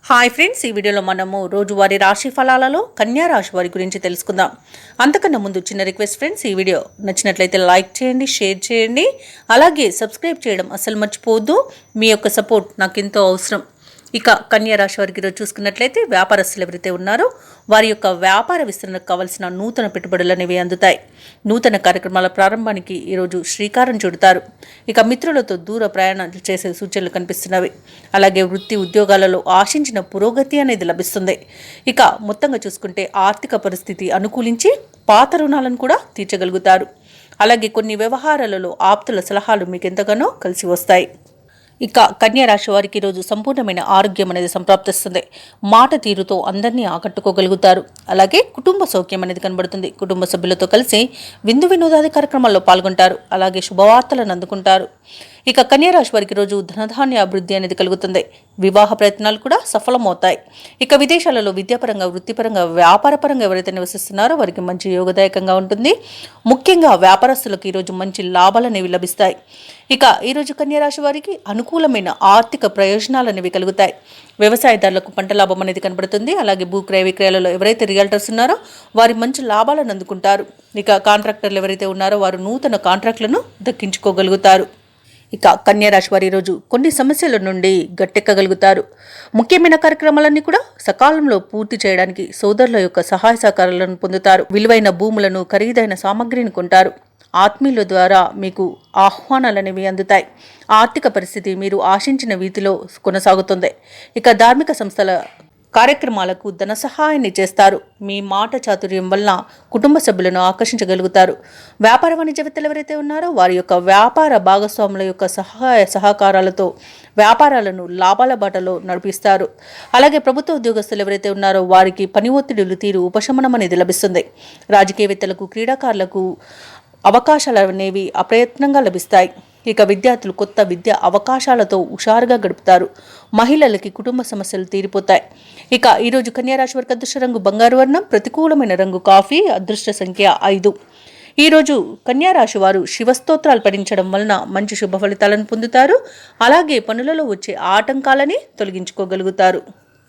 Hi friends, ఈ వీడియోలో మనము రోజువారీ రాశి ఫలాలలో కన్యా రాశి వారి గురించి తెలుసుకుందాం. అంతకన్నా ముందు చిన్న రిక్వెస్ట్ ఫ్రెండ్స్, ఈ వీడియో నచ్చినట్లయితే లైక్ చేయండి, షేర్ చేయండి, అలాగే సబ్స్క్రైబ్ చేయడం అస్సలు మర్చిపోవద్దు. మీ యొక్క సపోర్ట్ నాకు ఎంతో అవసరం. ఇక కన్యా రాశి వారికి ఈరోజు చూసుకున్నట్లయితే వ్యాపారస్తులు ఎవరైతే ఉన్నారో వారి యొక్క వ్యాపార విస్తరణకు కావాల్సిన నూతన పెట్టుబడులు అనేవి అందుతాయి. నూతన కార్యక్రమాల ప్రారంభానికి ఈరోజు శ్రీకారం చుడతారు. ఇక మిత్రులతో దూర ప్రయాణాలు చేసే సూచనలు కనిపిస్తున్నవి. అలాగే వృత్తి ఉద్యోగాలలో ఆశించిన పురోగతి అనేది లభిస్తుంది. ఇక మొత్తంగా చూసుకుంటే ఆర్థిక పరిస్థితి అనుకూలించి పాత రుణాలను కూడా తీర్చగలుగుతారు. అలాగే కొన్ని వ్యవహారాలలో ఆప్తుల సలహాలు మీకు ఎంతగానో కలిసి వస్తాయి. ఇక కన్యా రాశి వారికి ఈరోజు సంపూర్ణమైన ఆరోగ్యం అనేది సంప్రాప్తిస్తుంది. మాట తీరుతో అందరినీ ఆకట్టుకోగలుగుతారు. అలాగే కుటుంబ సౌఖ్యం అనేది కనబడుతుంది. కుటుంబ సభ్యులతో కలిసి విందు వినోదాది కార్యక్రమాల్లో పాల్గొంటారు. అలాగే శుభవార్తలను అందుకుంటారు. ఇక కన్యా రాశి వారికి రోజు ధనధాన్య అభివృద్ధి అనేది కలుగుతుంది. వివాహ ప్రయత్నాలు కూడా సఫలమవుతాయి. ఇక విదేశాలలో విద్యాపరంగా, వృత్తిపరంగా, వ్యాపారపరంగా ఎవరైతే నివసిస్తున్నారో వారికి మంచి యోగదాయకంగా ఉంటుంది. ముఖ్యంగా వ్యాపారస్తులకు ఈరోజు మంచి లాభాలు అనేవి లభిస్తాయి. ఇక ఈరోజు కన్యా రాశి వారికి అనుకూలమైన ఆర్థిక ప్రయోజనాలు అనేవి కలుగుతాయి. వ్యవసాయదారులకు పంట లాభం అనేది కనబడుతుంది. అలాగే భూక్రయ విక్రయాలలో ఎవరైతే రియల్టర్స్ ఉన్నారో వారి మంచి లాభాలను అందుకుంటారు. ఇక కాంట్రాక్టర్లు ఎవరైతే ఉన్నారో వారు నూతన కాంట్రాక్టులను దక్కించుకోగలుగుతారు. ఇక కన్యా రాశి వారి రోజు కొన్ని సమస్యల నుండి గట్టెక్కగలుగుతారు. ముఖ్యమైన కార్యక్రమాలన్నీ కూడా సకాలంలో పూర్తి చేయడానికి సోదరుల యొక్క సహాయ సహకారాలను పొందుతారు. విలువైన భూములను, ఖరీదైన సామగ్రిని కొంటారు. ఆత్మీయుల ద్వారా మీకు ఆహ్వానాలు అనేవి అందుతాయి. ఆర్థిక పరిస్థితి మీరు ఆశించిన వీధిలో కొనసాగుతుంది. ఇక ధార్మిక సంస్థల కార్యక్రమాలకు ధన సహాయాన్ని చేస్తారు. మీ మాట చాతుర్యం వలన కుటుంబ సభ్యులను ఆకర్షించగలుగుతారు. వ్యాపార వాణిజ్యవేత్తలు ఎవరైతే ఉన్నారో వారి యొక్క వ్యాపార భాగస్వాముల యొక్క సహాయ సహకారాలతో వ్యాపారాలను లాభాల బాటలో నడిపిస్తారు. అలాగే ప్రభుత్వ ఉద్యోగస్తులు ఎవరైతే ఉన్నారో వారికి పని ఒత్తిడులు తీరు ఉపశమనం అనేది లభిస్తుంది. రాజకీయవేత్తలకు, క్రీడాకారులకు అవకాశాలు అనేవి అప్రయత్నంగా లభిస్తాయి. ఇక విద్యార్థులు కొత్త విద్యా అవకాశాలతో హుషారుగా గడుపుతారు. మహిళలకి కుటుంబ సమస్యలు తీరిపోతాయి. ఇక ఈరోజు కన్యా రాశి వారికి అదృష్ట రంగు బంగారు వర్ణం, ప్రతికూలమైన రంగు కాఫీ, అదృష్ట సంఖ్య 5. ఈరోజు కన్యా రాశి వారు శివస్తోత్రాలు పఠించడం వలన మంచి శుభ ఫలితాలను పొందుతారు. అలాగే పనులలో వచ్చే ఆటంకాలని తొలగించుకోగలుగుతారు.